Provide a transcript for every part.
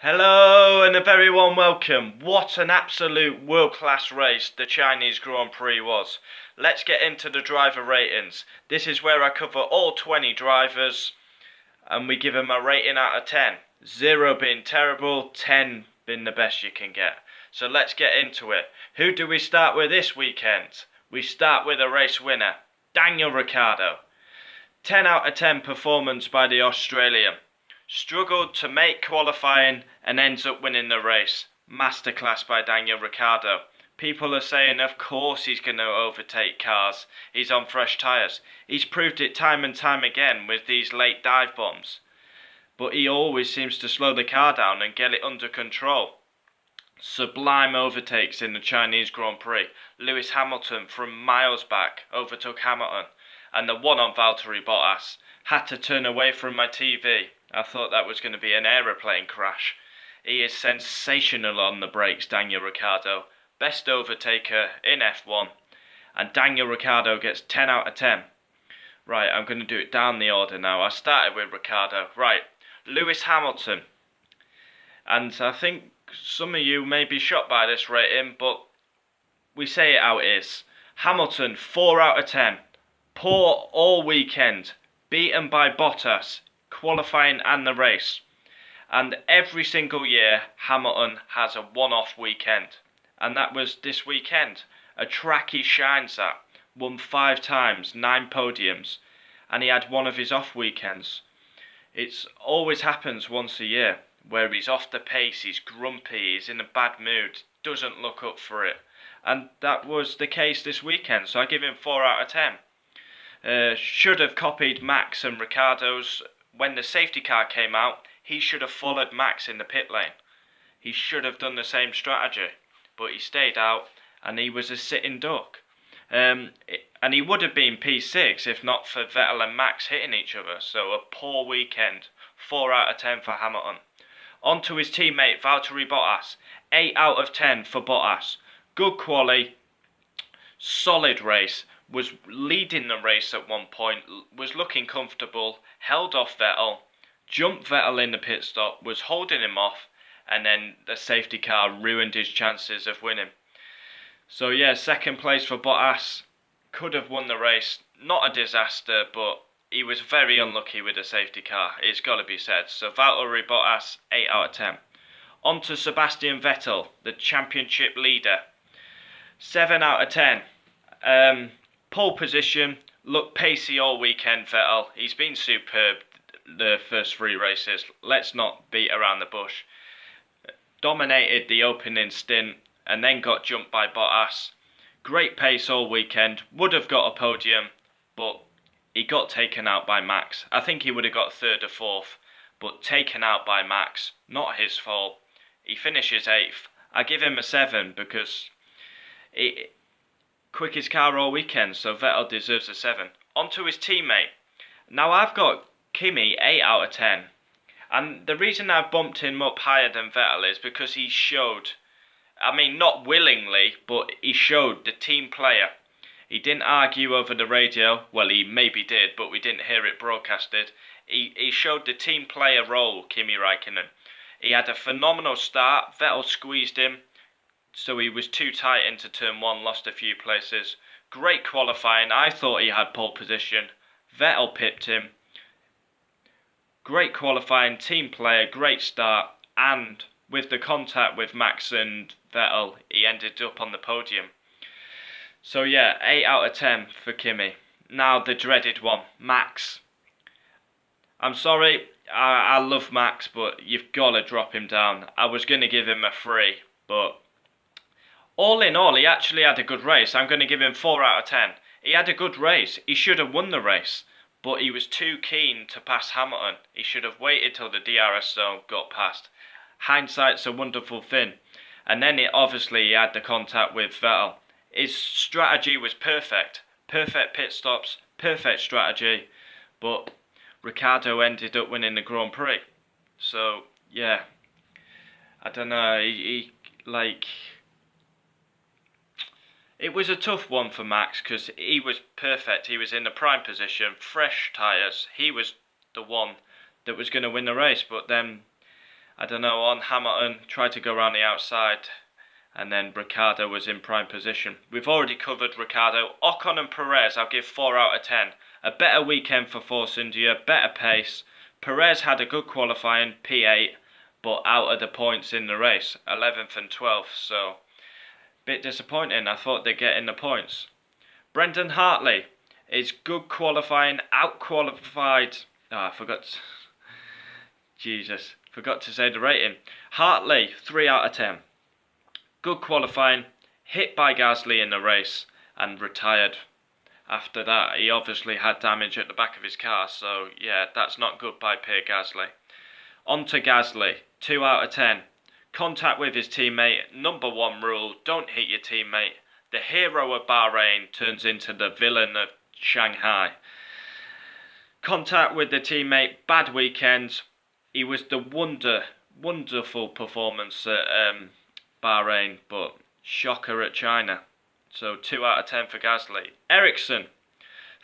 Hello and a very warm welcome. What an absolute world-class race the Chinese Grand Prix was. Let's get into the driver ratings. This is where I cover all 20 drivers and we give them a rating out of 10. 0 being terrible, 10 being the best you can get. So let's get into it. Who do we start with this weekend? We start with a race winner, Daniel Ricciardo. 10 out of 10 performance by the Australian. Struggled to make qualifying and ends up winning the race. Masterclass by Daniel Ricciardo. People are saying of course he's going to overtake cars. He's on fresh tyres. He's proved it time and time again with these late dive bombs. But he always seems to slow the car down and get it under control. Sublime overtakes in the Chinese Grand Prix. Lewis Hamilton from miles back overtook Hamilton. And the one on Valtteri Bottas. Had to turn away from my TV. I thought that was going to be an aeroplane crash. He is sensational on the brakes, Daniel Ricciardo. Best overtaker in F1. And Daniel Ricciardo gets 10 out of 10. Right, I'm going to do it down the order now. I started with Ricciardo. Right, Lewis Hamilton. And I think some of you may be shocked by this rating, but we say it how it is. Hamilton, 4 out of 10. Poor all weekend. Beaten by Bottas, qualifying and the race. And every single year, Hamilton has a one-off weekend. And that was this weekend. A track he shines at. Won 5 times, 9 podiums. And he had one of his off weekends. It always happens once a year, where he's off the pace, he's grumpy, he's in a bad mood, doesn't look up for it. And that was the case this weekend, so I give him 4 out of 10. Should have copied Max and Ricciardo's. When the safety car came out, he should have followed Max in the pit lane. He should have done the same strategy, but he stayed out and he was a sitting duck. And he would have been P6 if not for Vettel and Max hitting each other. So a poor weekend. 4 out of 10 for Hamilton. On to his teammate Valtteri Bottas. 8 out of 10 for Bottas. Good quali, solid race. Was leading the race at one point, was looking comfortable, held off Vettel, jumped Vettel in the pit stop, was holding him off, and then the safety car ruined his chances of winning. So yeah, second place for Bottas. Could have won the race. Not a disaster, but he was very unlucky with the safety car. It's got to be said. So Valtteri Bottas, 8 out of 10. On to Sebastian Vettel, the championship leader. 7 out of 10. Pole position, looked pacey all weekend, Vettel. He's been superb the first 3 races. Let's not beat around the bush. Dominated the opening stint and then got jumped by Bottas. Great pace all weekend. Would have got a podium, but he got taken out by Max. I think he would have got 3rd or 4th, but taken out by Max. Not his fault. He finishes 8th. I give him a 7 because quickest car all weekend, so Vettel deserves a 7. On to his teammate. Now I've got Kimi 8 out of 10. And the reason I've bumped him up higher than Vettel is because he showed, I mean not willingly, but he showed the team player. He didn't argue over the radio. Well, he maybe did, but we didn't hear it broadcasted. He showed the team player role, Kimi Räikkönen. He had a phenomenal start. Vettel squeezed him. So he was too tight into turn 1, lost a few places. Great qualifying, I thought he had pole position. Vettel pipped him. Great qualifying, team player, great start. And with the contact with Max and Vettel, he ended up on the podium. So yeah, 8 out of 10 for Kimi. Now the dreaded one, Max. I'm sorry, I love Max, but you've got to drop him down. I was going to give him a 3, but all in all, he actually had a good race. I'm going to give him 4 out of 10. He had a good race. He should have won the race. But he was too keen to pass Hamilton. He should have waited till the DRS zone got past. Hindsight's a wonderful thing. And then obviously he had the contact with Vettel. His strategy was perfect. Perfect pit stops. Perfect strategy. But Ricciardo ended up winning the Grand Prix. So, yeah. I don't know. It was a tough one for Max because he was perfect. He was in the prime position, fresh tyres. He was the one that was going to win the race. But then I don't know, on Hamilton, tried to go around the outside, and then Ricciardo was in prime position. We've already covered Ricciardo. Ocon and Perez, I'll give 4 out of 10. A better weekend for Force India, better pace. Perez had a good qualifying, P8, but out of the points in the race, 11th and 12th, so bit disappointing. I thought they'd get in the points. Brendan Hartley is good qualifying, out-qualified. I forgot. Forgot to say the rating. Hartley, 3 out of 10. Good qualifying, hit by Gasly in the race, and retired. After that, he obviously had damage at the back of his car, so yeah, that's not good by Pierre Gasly. On to Gasly, 2 out of 10. Contact with his teammate, number 1 rule, don't hit your teammate. The hero of Bahrain turns into the villain of Shanghai. Contact with the teammate, bad weekend. He was the wonderful performance at Bahrain, but shocker at China. So 2 out of 10 for Gasly. Ericsson,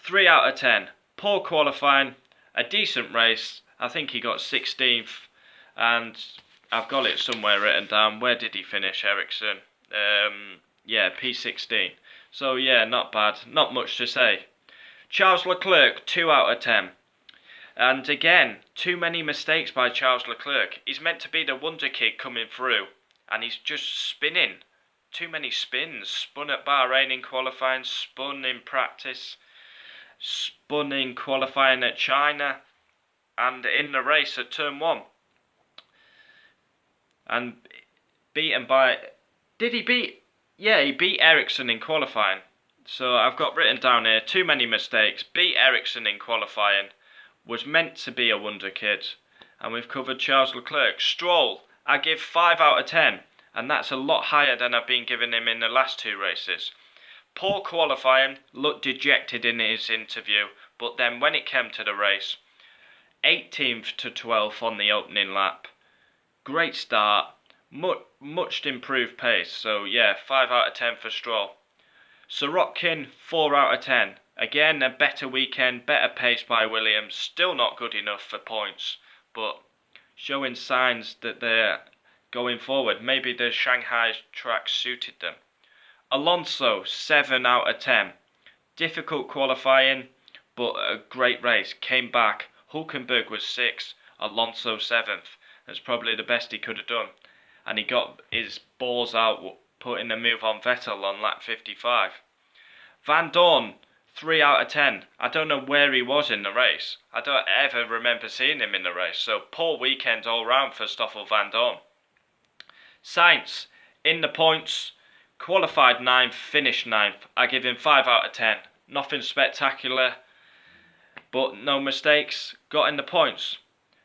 3 out of 10. Poor qualifying, a decent race. I think he got 16th, and I've got it somewhere written down. Where did he finish, Ericsson? Yeah, P16. So yeah, not bad. Not much to say. Charles Leclerc, 2 out of 10. And again, too many mistakes by Charles Leclerc. He's meant to be the wonder kid coming through, and he's just spinning. Too many spins. Spun at Bahrain in qualifying, spun in practice, spun in qualifying at China, and in the race at turn 1. And beaten by... Did he beat... Yeah, he beat Ericsson in qualifying. So I've got written down here, too many mistakes. Beat Ericsson in qualifying. Was meant to be a wonder kid. And we've covered Charles Leclerc. Stroll, I give 5 out of 10. And that's a lot higher than I've been giving him in the last 2 races. Poor qualifying, looked dejected in his interview. But then when it came to the race, 18th to 12th on the opening lap. Great start. Much improved pace. So yeah, 5 out of 10 for Stroll. Sorokin, 4 out of 10. Again, a better weekend, better pace by Williams. Still not good enough for points, but showing signs that they're going forward. Maybe the Shanghai track suited them. Alonso, 7 out of 10. Difficult qualifying, but a great race. Came back. Hulkenberg was 6th, Alonso 7th. That's probably the best he could have done. And he got his balls out putting the move on Vettel on lap 55. Van Dorn, 3 out of 10. I don't know where he was in the race. I don't ever remember seeing him in the race. So poor weekend all round for Stoffel Van Dorn. Sainz, in the points, qualified 9th, finished 9th. I give him 5 out of 10. Nothing spectacular, but no mistakes. Got in the points.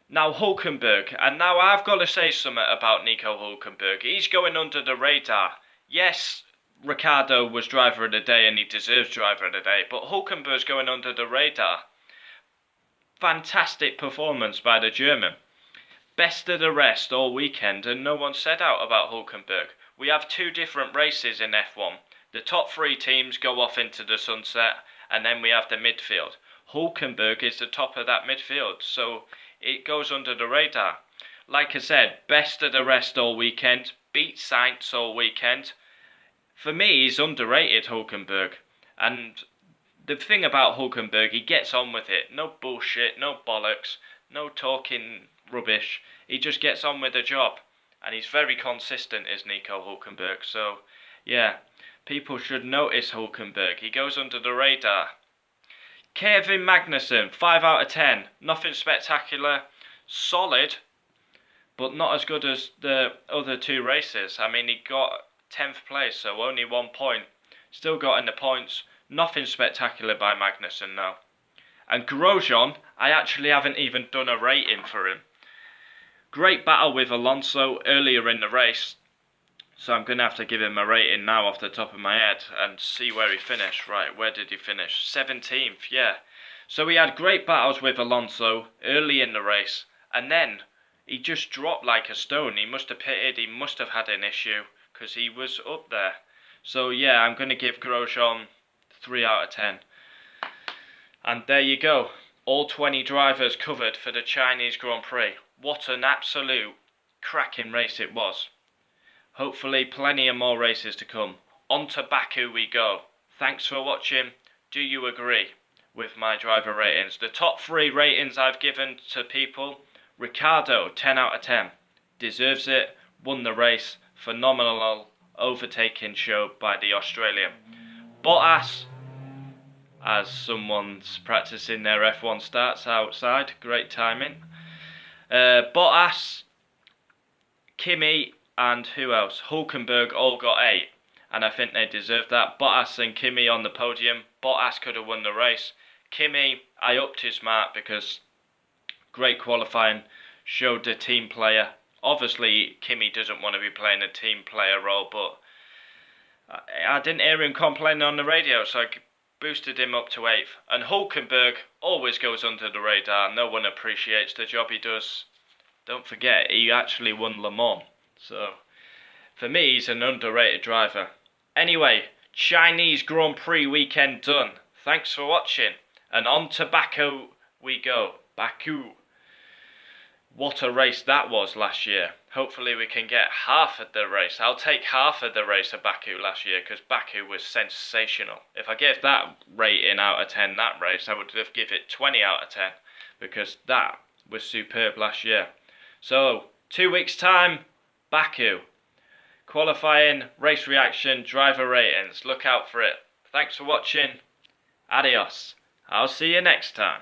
Now Hulkenberg, and now I've got to say something about Nico Hulkenberg. He's going under the radar. Yes, Ricciardo was driver of the day and he deserves driver of the day, but Hulkenberg's going under the radar. Fantastic performance by the German. Best of the rest all weekend, and no one said out about Hulkenberg. We have 2 different races in F1. The top 3 teams go off into the sunset, and then we have the midfield. Hulkenberg is the top of that midfield, so it goes under the radar. Like I said, best of the rest all weekend, beat Sainz all weekend. For me, he's underrated, Hulkenberg. And the thing about Hulkenberg, he gets on with it. No bullshit, no bollocks, no talking rubbish. He just gets on with the job. And he's very consistent, is Nico Hulkenberg. So, yeah, people should notice Hulkenberg. He goes under the radar. Kevin Magnussen, 5 out of 10. Nothing spectacular. Solid, but not as good as the other 2 races. I mean, he got 10th place, so only 1 point. Still got in the points. Nothing spectacular by Magnussen, though. And Grosjean, I actually haven't even done a rating for him. Great battle with Alonso earlier in the race. So I'm going to have to give him a rating now off the top of my head and see where he finished. Right, where did he finish? 17th, yeah. So he had great battles with Alonso early in the race. And then he just dropped like a stone. He must have pitted, he must have had an issue, because he was up there. So yeah, I'm going to give Grosjean 3 out of 10. And there you go. All 20 drivers covered for the Chinese Grand Prix. What an absolute Cracking race it was. Hopefully plenty of more races to come. On to Baku we go. Thanks for watching. Do you agree with my driver ratings? The top 3 ratings I've given to people: Ricciardo, 10 out of 10. Deserves it, won the race, phenomenal overtaking show by the Australian. Bottas, as someone's practicing their F1 starts outside, great timing. Bottas, Kimi, and who else? Hulkenberg all got 8, and I think they deserved that. Bottas and Kimi on the podium. Bottas could have won the race. Kimi, I upped his mark because great qualifying, showed the team player. Obviously, Kimi doesn't want to be playing a team player role, but I didn't hear him complaining on the radio, so I boosted him up to 8th. And Hulkenberg always goes under the radar. No one appreciates the job he does. Don't forget, he actually won Le Mans. So, for me, he's an underrated driver. Anyway, Chinese Grand Prix weekend done. Thanks for watching. And on to Baku we go. Baku. What a race that was last year. Hopefully we can get half of the race. I'll take half of the race of Baku last year because Baku was sensational. If I gave that rating out of 10, that race, I would have given it 20 out of 10 because that was superb last year. So, 2 weeks time, Baku. Qualifying, race reaction, driver ratings. Look out for it. Thanks for watching. Adios. I'll see you next time.